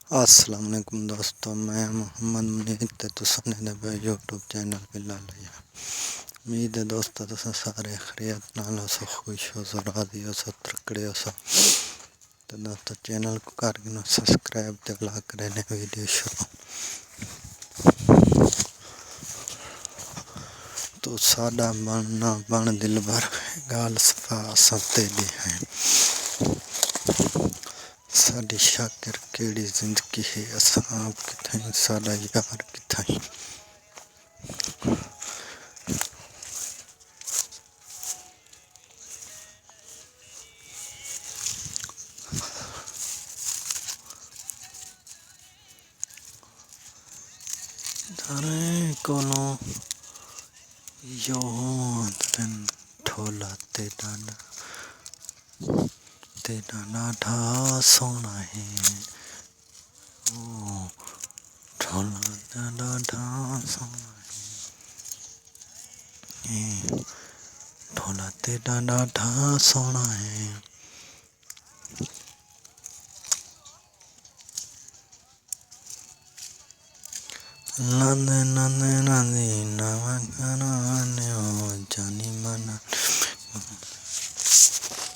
अस्सलाम वालेकुम दोस्तों, मैं मोहम्मद मुनीर ते तुसां ने मेरे यूट्यूब चैनल पे ला लिया। उम्मीद है दोस्तों तुसां सारे खैरियत नाल हो, खुश हो, राजी हो, तकड़े हो। तो दोस्तों चैनल को करके सब्सक्राइब ते लाइक करने वीडियो शुरू। तो साडा बनना बन दिल भर गाल सफा सबते दी है। साडी शाकिर केड़ी जिंदगी है, असा आप किथाई, साडा यार किथाई। धरे कोलो योन ढोला तेरा नाठा सोना है। ओ ढोला तेरा ढा सोना है, ढोला तेरा ढा सोना है। नंदे नंदे नंदी नमकना जानी मना